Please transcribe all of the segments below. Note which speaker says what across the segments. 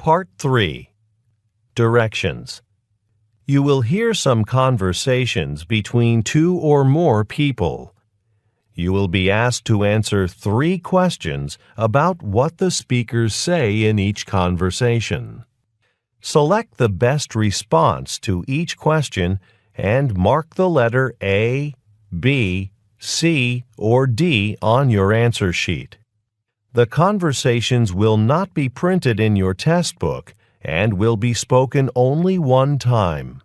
Speaker 1: Part 3. Directions. You will hear some conversations between two or more people. You will be asked to answer 3 questions about what the speakers say in each conversation. Select the best response to each question and mark the letter A, B, C, or D on your answer sheet. The conversations will not be printed in your test book and will be spoken only one time.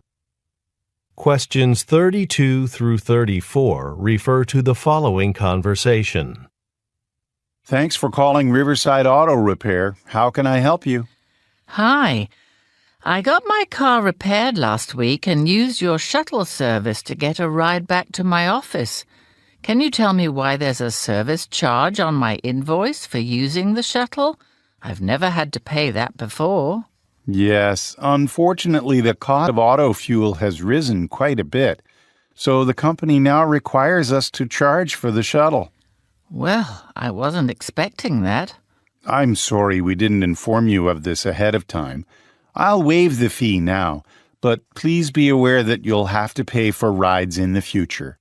Speaker 1: Questions 32 through 34 refer to the following conversation.
Speaker 2: Thanks for calling Riverside Auto Repair. How can I help you?
Speaker 3: Hi. I got my car repaired last week and used your shuttle service to get a ride back to my office. Can you tell me why there's a service charge on my invoice for using the shuttle? I've never had to pay that before.
Speaker 2: Yes, unfortunately the cost of auto fuel has risen quite a bit, so the company now requires us to charge for the shuttle.
Speaker 3: Well, I wasn't expecting that.
Speaker 2: I'm sorry we didn't inform you of this ahead of time. I'll waive the fee now, but please be aware that you'll have to pay for rides in the future.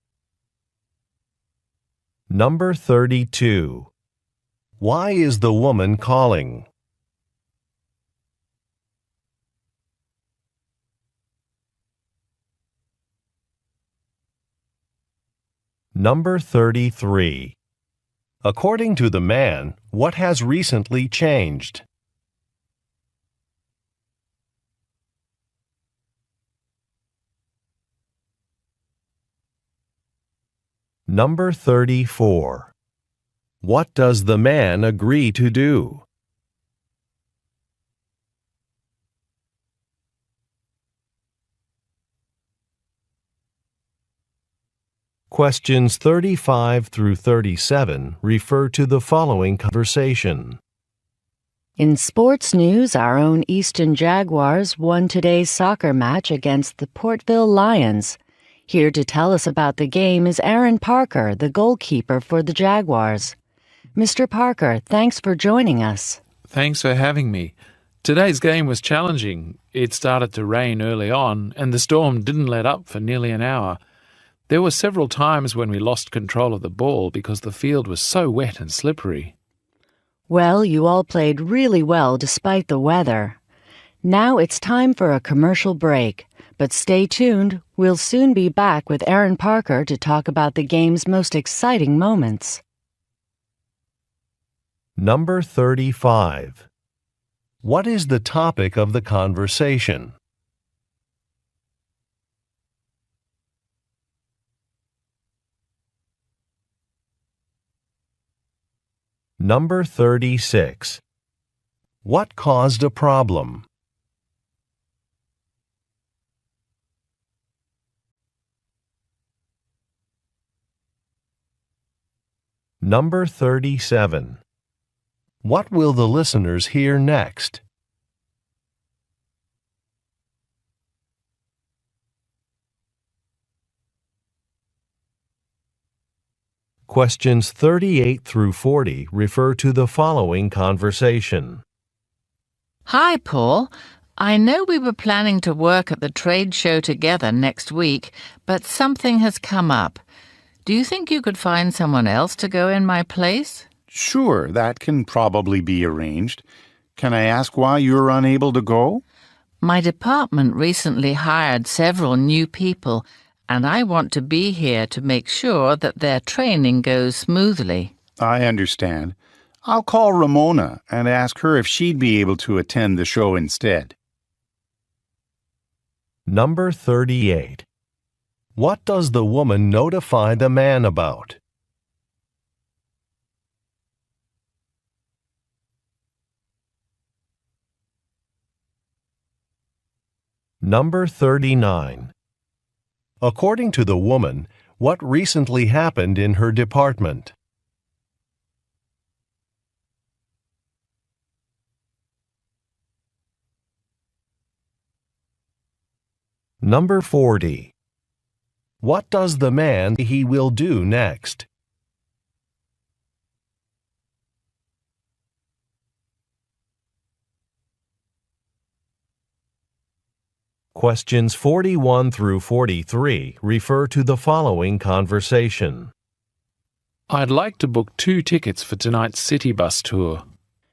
Speaker 1: Number 32. Why is the woman calling? Number 33. According to the man, what has recently changed? Number 34. What does the man agree to do? Questions 35 through 37 refer to the following conversation.
Speaker 4: In sports news, our own Easton Jaguars won today's soccer match against the Portville Lions. Here to tell us about the game is Aaron Parker, the goalkeeper for the Jaguars. Mr. Parker, thanks for joining us.
Speaker 5: Thanks for having me. Today's game was challenging. It started to rain early on, and the storm didn't let up for nearly an hour. There were several times when we lost control of the ball because the field was so wet and slippery.
Speaker 4: Well, you all played really well despite the weather. Now it's time for a commercial break, but stay tuned. We'll soon be back with Aaron Parker to talk about the game's most exciting moments.
Speaker 1: Number 35. What is the topic of the conversation? Number 36. What caused a problem? Number 37. What will the listeners hear next? Questions 38 through 40 refer to the following conversation.
Speaker 3: Hi, Paul. I know we were planning to work at the trade show together next week, but something has come up. Do you think you could find someone else to go in my place?
Speaker 2: Sure, that can probably be arranged. Can I ask why you're unable to go?
Speaker 3: My department recently hired several new people, and I want to be here to make sure that their training goes smoothly.
Speaker 2: I understand. I'll call Ramona and ask her if she'd be able to attend the show instead.
Speaker 1: Number 38. What does the woman notify the man about? Number 39. According to the woman, what recently happened in her department? Number 40. What does the man he will do next? Questions 41 through 43 refer to the following conversation.
Speaker 5: I'd like to book 2 tickets for tonight's city bus tour.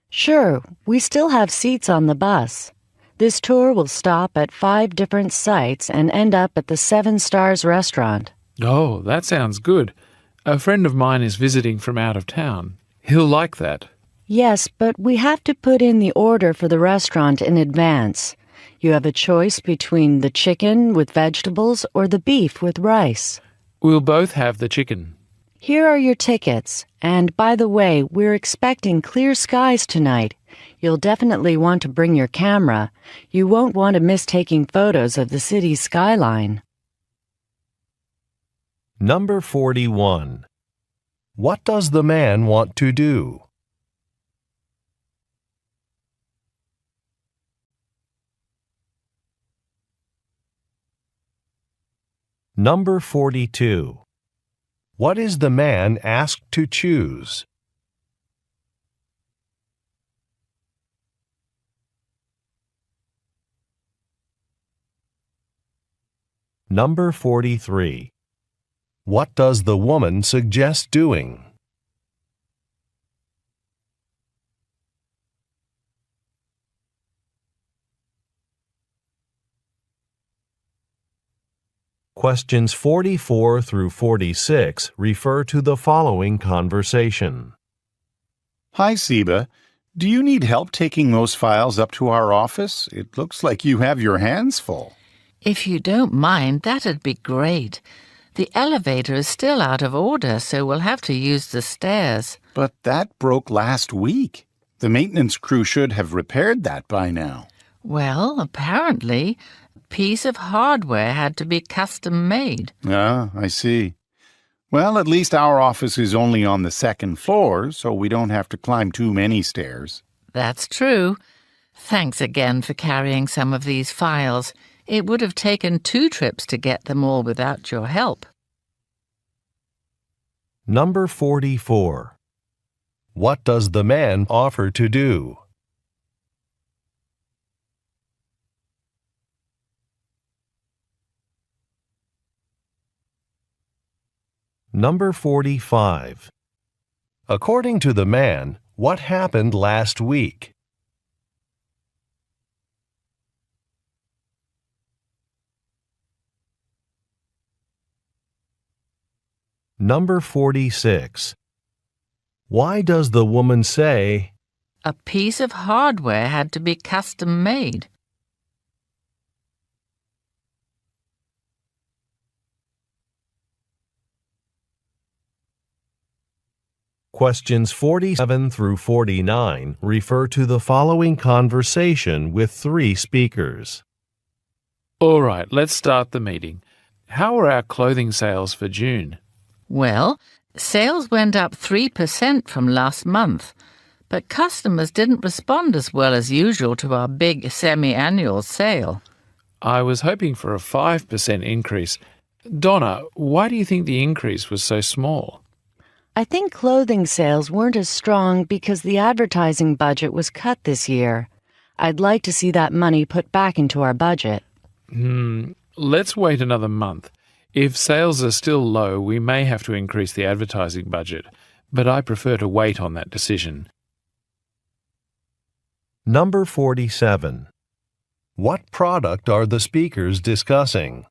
Speaker 4: Sure, we still have seats on the bus. This tour will stop at 5 different sites and end up at the Seven Stars restaurant.
Speaker 5: Oh, that sounds good. A friend of mine is visiting from out of town. He'll like that.
Speaker 4: Yes, but we have to put in the order for the restaurant in advance. You have a choice between the chicken with vegetables or the beef with rice.
Speaker 5: We'll both have the chicken.
Speaker 4: Here are your tickets. And by the way, we're expecting clear skies tonight. You'll definitely want to bring your camera. You won't want to miss taking photos of the city's skyline.
Speaker 1: Number 41. What does the man want to do? Number 42. What is the man asked to choose? Number 43. What does the woman suggest doing? Questions 44 through 46 refer to the following conversation.
Speaker 2: Hi, Siba. Do you need help taking those files up to our office? It looks like you have your hands full.
Speaker 3: If you don't mind, that'd be great. The elevator is still out of order, so we'll have to use the stairs.
Speaker 2: But that broke last week. The maintenance crew should have repaired that by now.
Speaker 3: Well, apparently, a piece of hardware had to be custom made.
Speaker 2: Ah, I see. Well, at least our office is only on the 2nd floor, so we don't have to climb too many stairs.
Speaker 3: That's true. Thanks again for carrying some of these files. It would have taken 2 trips to get them all without your help.
Speaker 1: Number 44. What does the man offer to do? Number 45. According to the man, what happened last week? Number 46. Why does the woman say,
Speaker 3: A piece of hardware had to be custom made?
Speaker 1: Questions 47 through 49 refer to the following conversation with 3 speakers.
Speaker 5: All right, let's start the meeting. How are our clothing sales for June?
Speaker 3: Well, sales went up 3% from last month, but customers didn't respond as well as usual to our big semi-annual sale.
Speaker 5: I was hoping for a 5% increase. Donna, why do you think the increase was so small?
Speaker 4: I think clothing sales weren't as strong because the advertising budget was cut this year. I'd like to see that money put back into our budget.
Speaker 5: Let's wait another month. If sales are still low, we may have to increase the advertising budget, but I prefer to wait on that decision.
Speaker 1: Number 47. What product are the speakers discussing?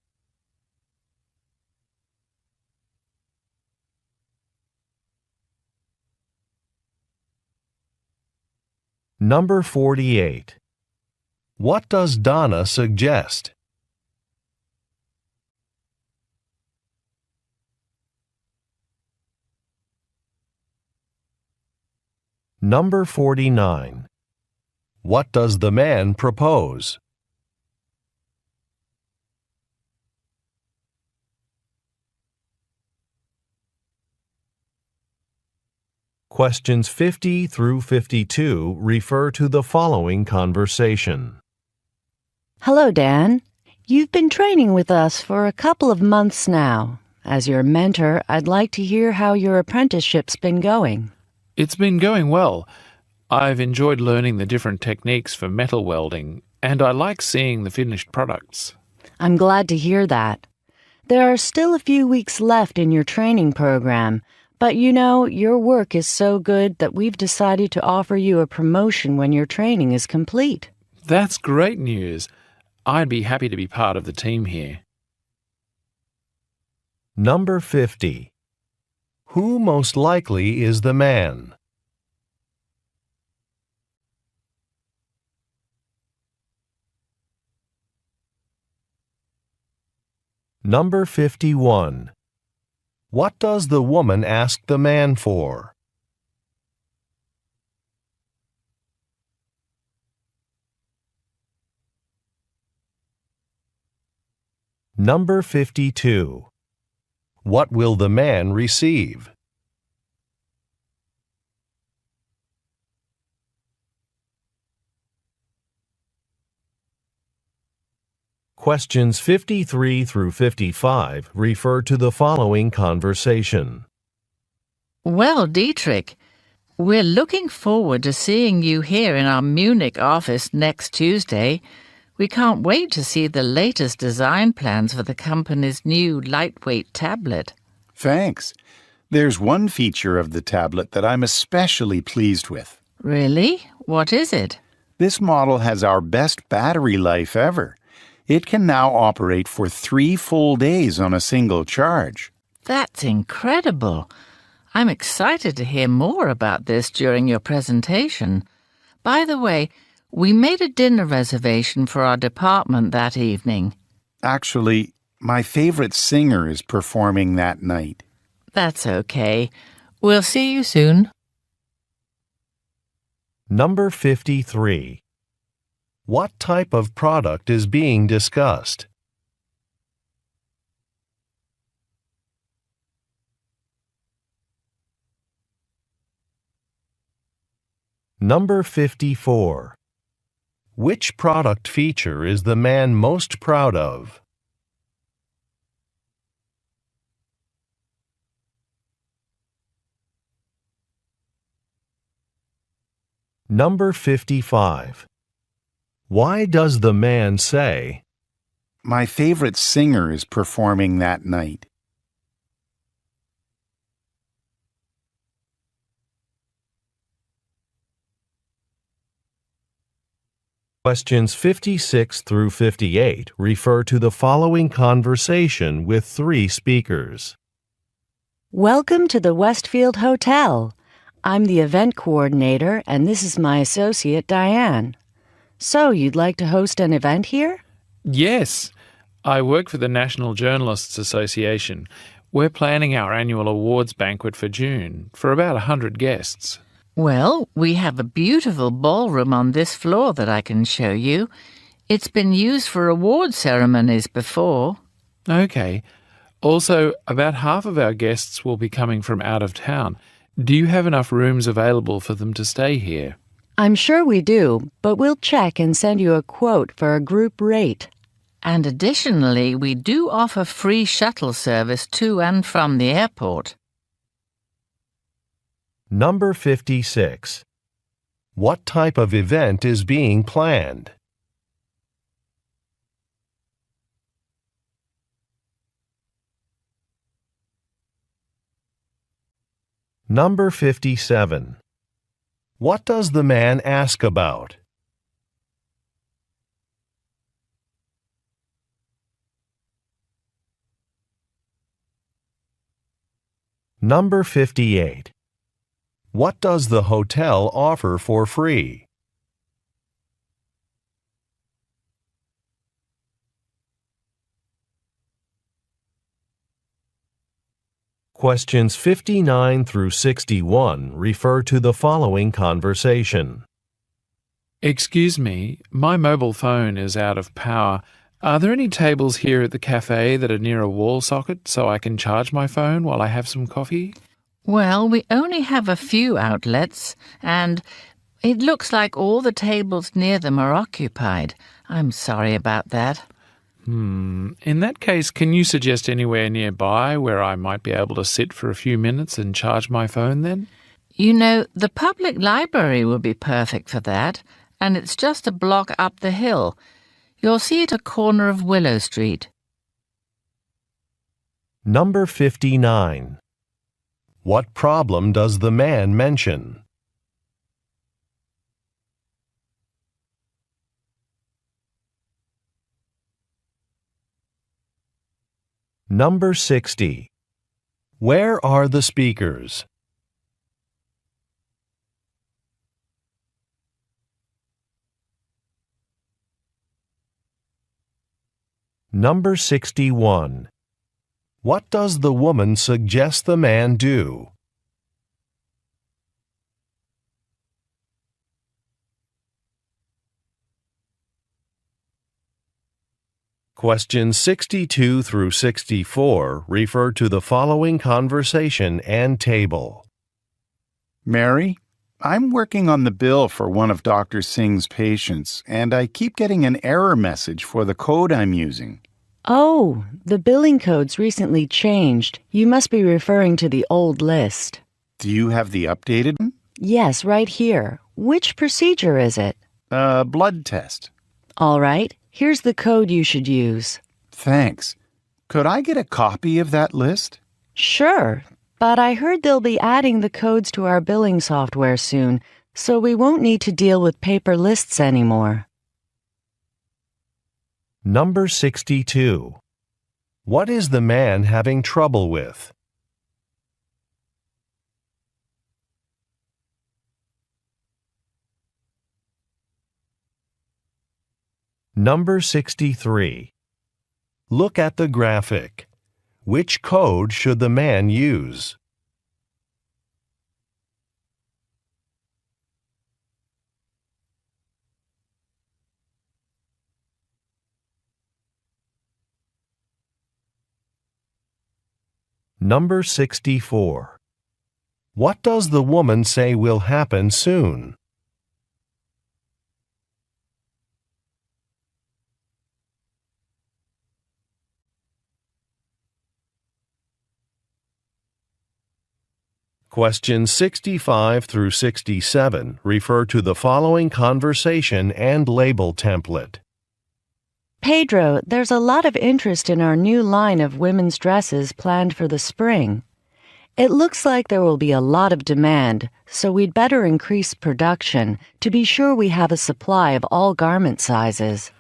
Speaker 1: Number 48. What does Donna suggest? Number 49. What does the man propose? Questions 50 through 52 refer to the following conversation.
Speaker 4: Hello, Dan. You've been training with us for a couple of months now. As your mentor, I'd like to hear how your apprenticeship's been going.
Speaker 5: It's been going well. I've enjoyed learning the different techniques for metal welding, and I like seeing the finished products.
Speaker 4: I'm glad to hear that. There are still a few weeks left in your training program, but you know, your work is so good that we've decided to offer you a promotion when your training is complete.
Speaker 5: That's great news. I'd be happy to be part of the team here.
Speaker 1: Number 50. Who most likely is the man? Number 51. What does the woman ask the man for? Number 52. What will the man receive? Questions 53 through 55 refer to the following conversation.
Speaker 3: Well, Dietrich, we're looking forward to seeing you here in our Munich office next Tuesday. We can't wait to see the latest design plans for the company's new lightweight tablet.
Speaker 2: Thanks. There's one feature of the tablet that I'm especially pleased with.
Speaker 3: Really? What is it?
Speaker 2: This model has our best battery life ever. It can now operate for 3 full days on a single charge.
Speaker 3: That's incredible. I'm excited to hear more about this during your presentation. By the way, we made a dinner reservation for our department that evening.
Speaker 2: Actually, my favorite singer is performing that night.
Speaker 3: That's okay. We'll see you soon.
Speaker 1: Number 53. What type of product is being discussed? Number 54. Which product feature is the man most proud of? Number 55. Why does the man say,
Speaker 2: My favorite singer is performing that night?
Speaker 1: Questions 56 through 58 refer to the following conversation with 3 speakers.
Speaker 4: Welcome to the Westfield Hotel. I'm the event coordinator, and this is my associate, Diane. So, you'd like to host an event here?
Speaker 5: Yes, I work for the National Journalists Association. We're planning our annual awards banquet for June for about 100 guests.
Speaker 3: Well, we have a beautiful ballroom on this floor that I can show you. It's been used for award ceremonies before.
Speaker 5: Okay. Also, about half of our guests will be coming from out of town. Do you have enough rooms available for them to stay here?
Speaker 4: I'm sure we do, but we'll check and send you a quote for a group rate.
Speaker 3: And additionally, we do offer free shuttle service to and from the airport.
Speaker 1: Number 56. What type of event is being planned? Number 57. What does the man ask about? Number 58. What does the hotel offer for free? Questions 59 through 61 refer to the following conversation.
Speaker 5: Excuse me, my mobile phone is out of power. Are there any tables here at the cafe that are near a wall socket so I can charge my phone while I have some coffee?
Speaker 3: Well, we only have a few outlets, and it looks like all the tables near them are occupied. I'm sorry about that.
Speaker 5: In that case, can you suggest anywhere nearby where I might be able to sit for a few minutes and charge my phone then?
Speaker 3: You know, the public library would be perfect for that, and it's just a block up the hill. You'll see it at corner of Willow Street.
Speaker 1: Number 59. What problem does the man mention? Number 60. Where are the speakers? Number 61. What does the woman suggest the man do? Questions 62 through 64 refer to the following conversation and table.
Speaker 2: Mary, I'm working on the bill for one of Dr. Singh's patients, and I keep getting an error message for the code I'm using.
Speaker 4: Oh, the billing code's recently changed. You must be referring to the old list.
Speaker 2: Do you have the updated one?
Speaker 4: Yes, right here. Which procedure is it?
Speaker 2: Blood test.
Speaker 4: All right, here's the code you should use.
Speaker 2: Thanks. Could I get a copy of that list?
Speaker 4: Sure, but I heard they'll be adding the codes to our billing software soon, so we won't need to deal with paper lists anymore.
Speaker 1: Number 62. What is the man having trouble with? Number 63. Look at the graphic. Which code should the man use? Number 64. What does the woman say will happen soon? Questions 65 through 67 refer to the following conversation and label template.
Speaker 4: Pedro, there's a lot of interest in our new line of women's dresses planned for the spring. It looks like there will be a lot of demand, so we'd better increase production to be sure we have a supply of all garment sizes.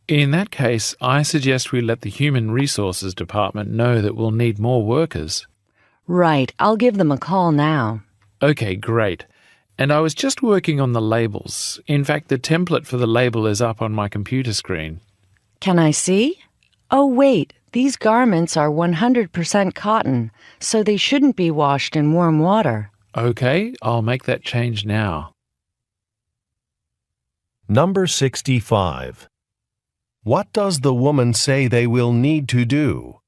Speaker 5: In that case, I suggest we let the Human Resources Department know that we'll need more workers.
Speaker 4: Right, I'll give them a call now.
Speaker 5: Okay, great. And I was just working on the labels. In fact, the template for the label is up on my computer screen.
Speaker 4: Can I see? Oh, wait, these garments are 100% cotton, so they shouldn't be washed in warm water.
Speaker 5: Okay, I'll make that change now.
Speaker 1: Number 65. What does the woman say they will need to do?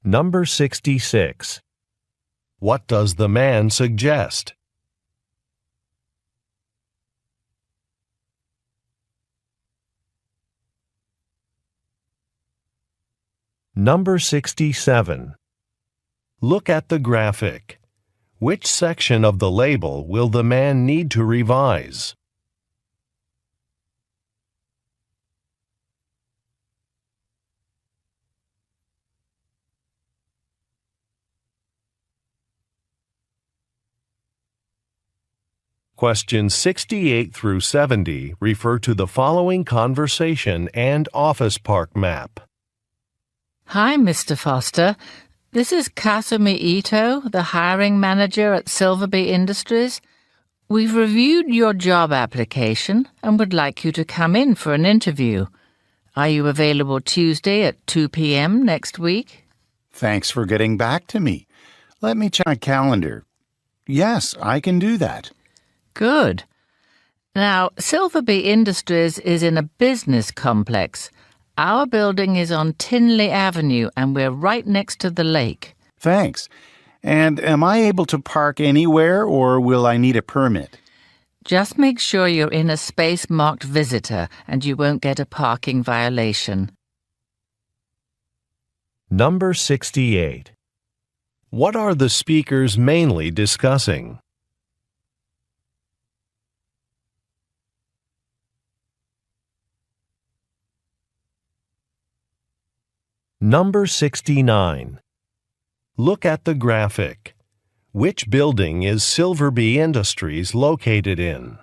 Speaker 1: Number 66. What does the man suggest? Number 67. Look at the graphic. Which section of the label will the man need to revise? Questions 68 through 70 refer to the following conversation and office park map.
Speaker 3: Hi, Mr. Foster. This is Kasumi Ito, the hiring manager at Silverby Industries. We've reviewed your job application and would like you to come in for an interview. Are you available Tuesday at 2 p.m. next week?
Speaker 2: Thanks for getting back to me. Let me check my calendar. Yes, I can do that.
Speaker 3: Good. Now, Silverby Industries is in a business complex. Our building is on Tinley Avenue, and we're right next to the lake.
Speaker 2: Thanks. And am I able to park anywhere, or will I need a permit?
Speaker 3: Just make sure you're in a space marked visitor, and you won't get a parking violation.
Speaker 1: Number 68. What are the speakers mainly discussing? Number 69. Look at the graphic. Which building is Silverby Industries located in?